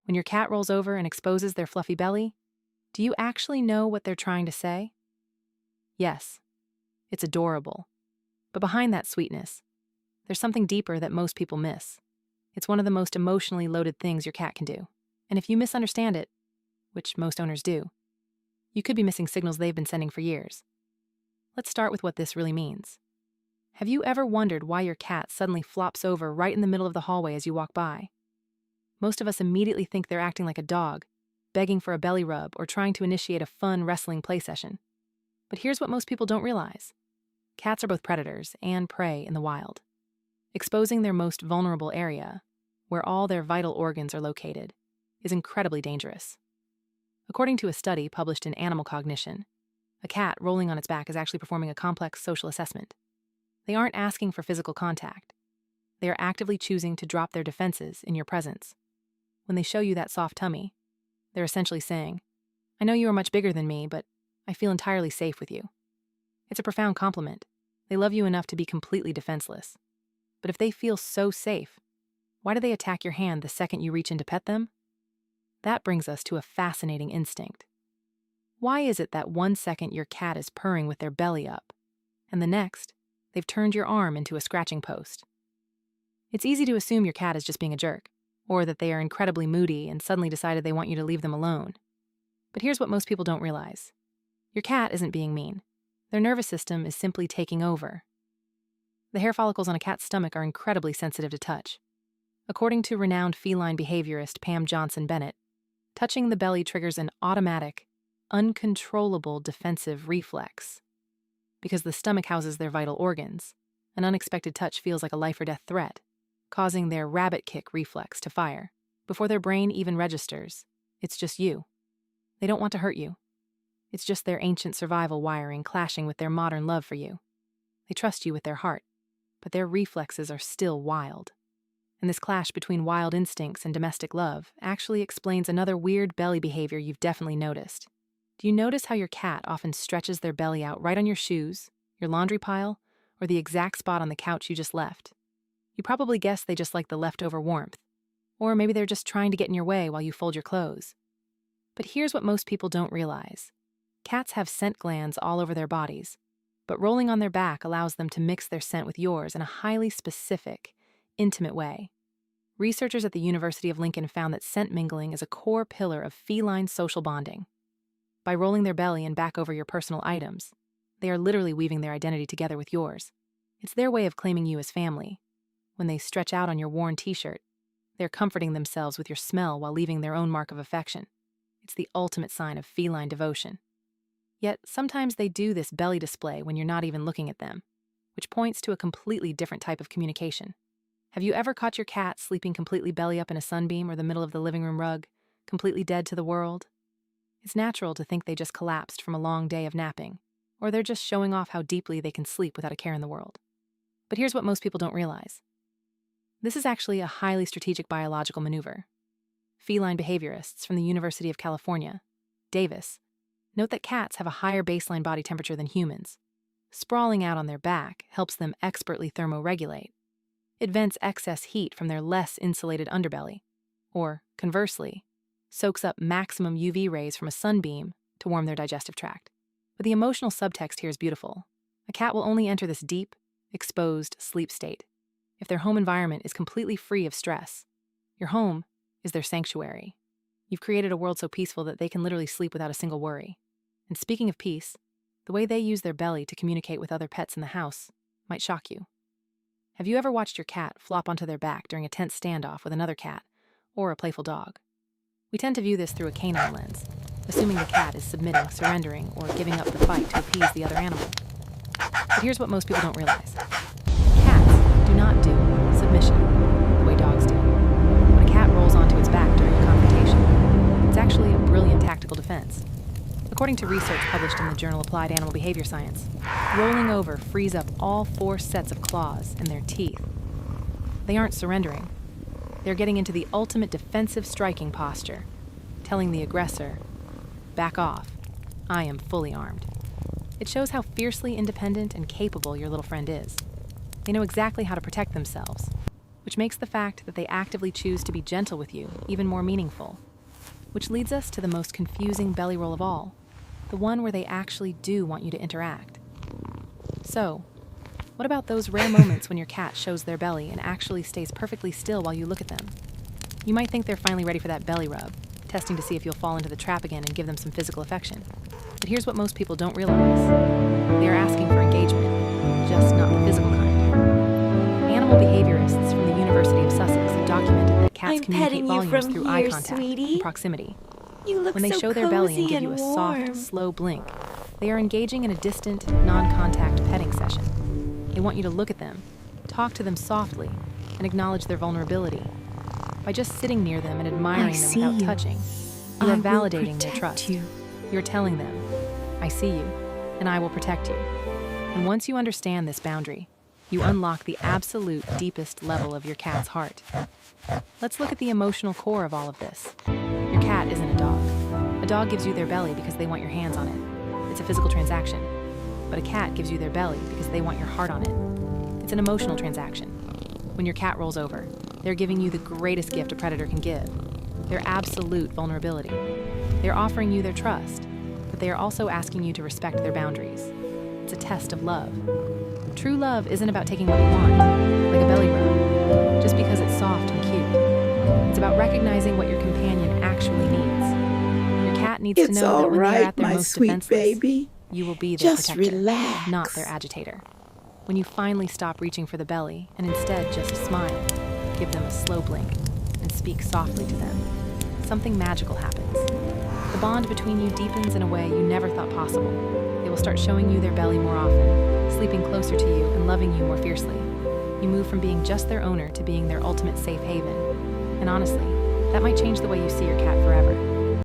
When your cat rolls over and exposes their fluffy belly, do you actually know what they're trying to say? Yes, it's adorable. But behind that sweetness, there's something deeper that most people miss. It's one of the most emotionally loaded things your cat can do. And if you misunderstand it, which most owners do, you could be missing signals they've been sending for years. Let's start with what this really means. Have you ever wondered why your cat suddenly flops over right in the middle of the hallway as you walk by? Most of us immediately think they're acting like a dog, begging for a belly rub or trying to initiate a fun wrestling play session. But here's what most people don't realize. Cats are both predators and prey in the wild. Exposing their most vulnerable area, where all their vital organs are located, is incredibly dangerous. According to a study published in Animal Cognition, a cat rolling on its back is actually performing a complex social assessment. They aren't asking for physical contact. They are actively choosing to drop their defenses in your presence. When they show you that soft tummy, they're essentially saying, "I know you are much bigger than me, but I feel entirely safe with you." It's a profound compliment. They love you enough to be completely defenseless. But if they feel so safe, why do they attack your hand the second you reach in to pet them? That brings us to a fascinating instinct. Why is it that 1 second your cat is purring with their belly up, and the next, they've turned your arm into a scratching post? It's easy to assume your cat is just being a jerk, or that they are incredibly moody and suddenly decided they want you to leave them alone. But here's what most people don't realize. Your cat isn't being mean. Their nervous system is simply taking over. The hair follicles on a cat's stomach are incredibly sensitive to touch. According to renowned feline behaviorist Pam Johnson Bennett, touching the belly triggers an automatic, uncontrollable defensive reflex. Because the stomach houses their vital organs, an unexpected touch feels like a life or death threat, causing their rabbit kick reflex to fire. Before their brain even registers, it's just you. They don't want to hurt you. It's just their ancient survival wiring clashing with their modern love for you. They trust you with their heart, but their reflexes are still wild. And this clash between wild instincts and domestic love actually explains another weird belly behavior you've definitely noticed. Do you notice how your cat often stretches their belly out right on your shoes, your laundry pile, or the exact spot on the couch you just left? You probably guessed they just like the leftover warmth, or maybe they're just trying to get in your way while you fold your clothes. But here's what most people don't realize. Cats have scent glands all over their bodies, but rolling on their back allows them to mix their scent with yours in a highly specific, intimate way. Researchers at the University of Lincoln found that scent mingling is a core pillar of feline social bonding. By rolling their belly and back over your personal items, they are literally weaving their identity together with yours. It's their way of claiming you as family. When they stretch out on your worn t-shirt, they're comforting themselves with your smell while leaving their own mark of affection. It's the ultimate sign of feline devotion. Yet, sometimes they do this belly display when you're not even looking at them, which points to a completely different type of communication. Have you ever caught your cat sleeping completely belly up in a sunbeam or the middle of the living room rug, completely dead to the world? It's natural to think they just collapsed from a long day of napping, or they're just showing off how deeply they can sleep without a care in the world. But here's what most people don't realize. This is actually a highly strategic biological maneuver. Feline behaviorists from the University of California, Davis, note that cats have a higher baseline body temperature than humans. Sprawling out on their back helps them expertly thermoregulate. It vents excess heat from their less insulated underbelly, or, conversely, soaks up maximum UV rays from a sunbeam to warm their digestive tract. But the emotional subtext here is beautiful. A cat will only enter this deep, exposed sleep state if their home environment is completely free of stress. Your home is their sanctuary. You've created a world so peaceful that they can literally sleep without a single worry. And speaking of peace, the way they use their belly to communicate with other pets in the house might shock you. Have you ever watched your cat flop onto their back during a tense standoff with another cat or a playful dog? We tend to view this through a canine lens, assuming the cat is submitting, surrendering, or giving up the fight to appease the other animal. But here's what most people don't realize. Cats do not do submission the way dogs do. When a cat rolls onto its back during a confrontation, it's actually a brilliant tactical defense. According to research published in the journal Applied Animal Behavior Science, rolling over frees up all 4 sets of claws in their teeth. They aren't surrendering. They're getting into the ultimate defensive striking posture, telling the aggressor, "Back off. I am fully armed." It shows how fiercely independent and capable your little friend is. They know exactly how to protect themselves. which makes the fact that they actively choose to be gentle with you even more meaningful. Which leads us to the most confusing belly roll of all, the one where they actually do want you to interact. So, what about those rare moments when your cat shows their belly and actually stays perfectly still while you look at them? You might think they're finally ready for that belly rub, testing to see if you'll fall into the trap again and give them some physical affection. But here's what most people don't realize. They are asking for engagement, just not the physical kind. Animal behaviorists from the University of Sussex have documented that cats communicate volumes through eye contact and proximity. You look When they so show their belly and cozy give you a warm. soft, slow blink, they are engaging in a distant, non-contact petting session. They want you to look at them, talk to them softly, and acknowledge their vulnerability. By just sitting near them and admiring them see without you. touching, you are I will validating their protect trust. you. You're telling them, I see you, and I will protect you. And once you understand this boundary, you unlock the absolute deepest level of your cat's heart. Let's look at the emotional core of all of this. Your cat isn't a dog. A dog gives you their belly because they want your hands on it. It's a physical transaction. But a cat gives you their belly because they want your heart on it. It's an emotional transaction. When your cat rolls over, they're giving you the greatest gift a predator can give, their absolute vulnerability. They're offering you their trust, but they are also asking you to respect their boundaries. It's a test of love. True love isn't about taking what you want, like a belly rub, just because it's soft and cute. It's about recognizing what your companion actually needs. Your cat needs to It's know all that when they're right, at their my most sweet defenseless, baby. you will be their Just protector, relax. not their agitator. When you finally stop reaching for the belly and instead just smile, give them a slow blink, and speak softly to them, something magical happens. The bond between you deepens in a way you never thought possible. They will start showing you their belly more often, sleeping closer to you and loving you more fiercely. You move from being just their owner to being their ultimate safe haven. And honestly, that might change the way you see your